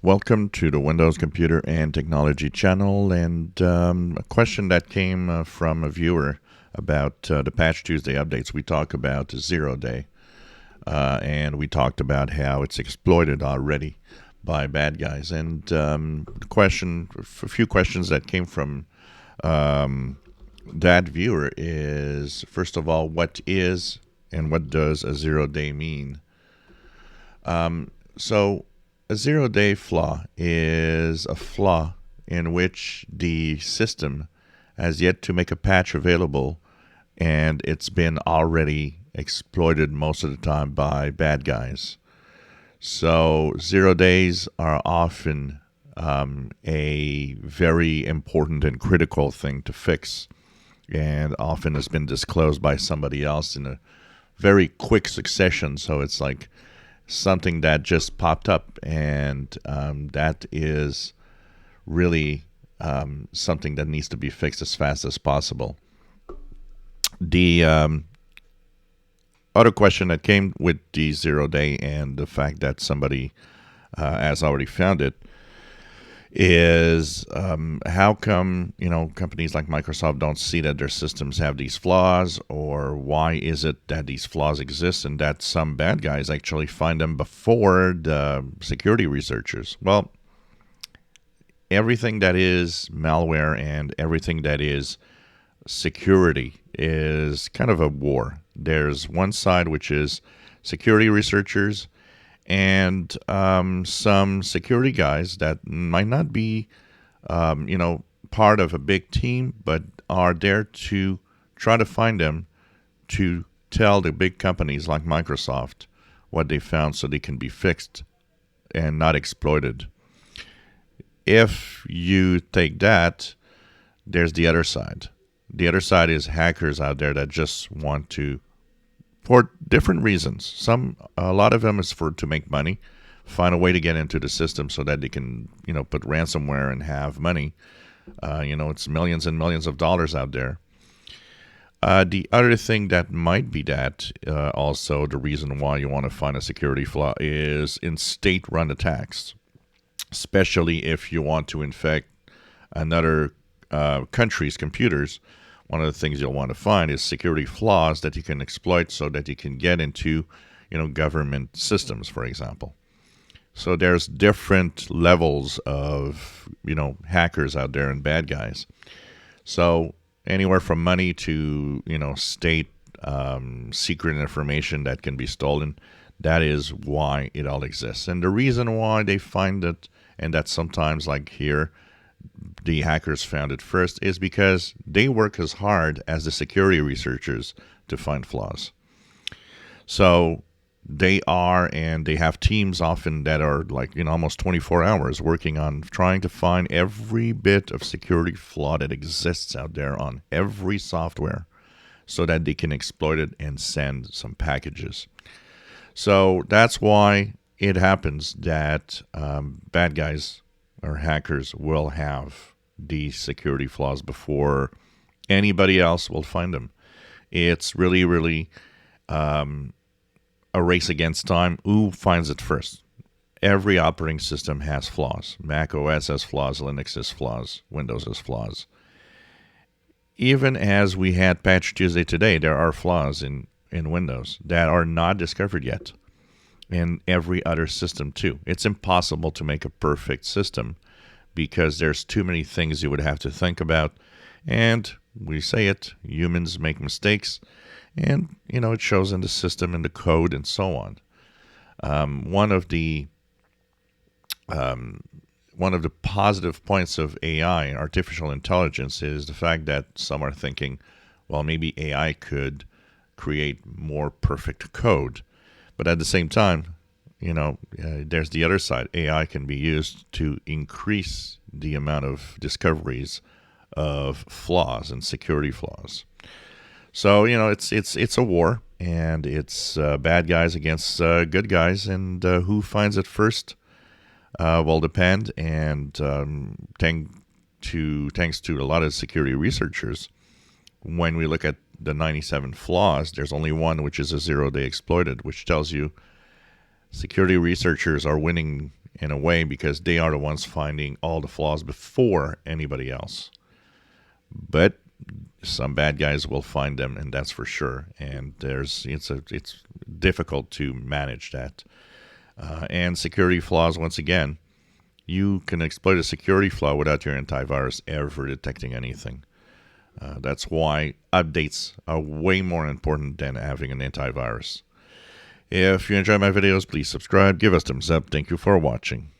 Welcome to the Windows Computer and Technology channel. And a question that came from a viewer about the Patch Tuesday updates. We talk about 0-day, and we talked about how it's exploited already by bad guys. And a few questions that came from that viewer is, first of all, what is and what does a 0-day mean? So a 0-day flaw is a flaw in which the system has yet to make a patch available, and it's been already exploited most of the time by bad guys. So 0 days are often a very important and critical thing to fix, and often has been disclosed by somebody else in a very quick succession. So it's like something that just popped up, and that is really something that needs to be fixed as fast as possible. The other question that came with the 0-day and the fact that somebody has already found it is how come companies like Microsoft don't see that their systems have these flaws, or why is it that these flaws exist and that some bad guys actually find them before the security researchers? Well, everything that is malware and everything that is security is kind of a war. There's one side which is security researchers and some security guys that might not be, part of a big team, but are there to try to find them to tell the big companies like Microsoft what they found so they can be fixed and not exploited. If you take that, there's the other side. The other side is hackers out there that just want to, for different reasons. A lot of them is to make money, find a way to get into the system so that they can, put ransomware and have money. It's millions and millions of dollars out there. The other thing that might be that also the reason why you want to find a security flaw is in state-run attacks, especially if you want to infect another country's computers. One of the things you'll want to find is security flaws that you can exploit so that you can get into, government systems, for example. So there's different levels of, hackers out there and bad guys. So anywhere from money to, state secret information that can be stolen, that is why it all exists. And the reason why they find it, and that sometimes, like here, the hackers found it first, is because they work as hard as the security researchers to find flaws. So they have teams often that are like, almost 24 hours working on trying to find every bit of security flaw that exists out there on every software so that they can exploit it and send some packages. So that's why it happens that bad guys or hackers will have these security flaws before anybody else will find them. It's really, really a race against time. Who finds it first? Every operating system has flaws. Mac OS has flaws, Linux has flaws, Windows has flaws. Even as we had Patch Tuesday today, there are flaws in Windows that are not discovered yet. In every other system too. It's impossible to make a perfect system because there's too many things you would have to think about. And we say it, humans make mistakes, and it shows in the system, in the code, and so on. One of the positive points of AI, artificial intelligence, is the fact that some are thinking, well, maybe AI could create more perfect code. But at the same time, there's the other side. AI can be used to increase the amount of discoveries of flaws and security flaws. So, it's a war, and it's bad guys against good guys, and who finds it first will depend. And thanks to a lot of security researchers, when we look at the 97 flaws, there's only one which is a 0-day exploited, which tells you security researchers are winning in a way, because they are the ones finding all the flaws before anybody else. But some bad guys will find them, and that's for sure. And it's difficult to manage that. And security flaws, once again, you can exploit a security flaw without your antivirus ever detecting anything. That's why updates are way more important than having an antivirus. If you enjoy my videos, please subscribe, give us a thumbs up. Thank you for watching.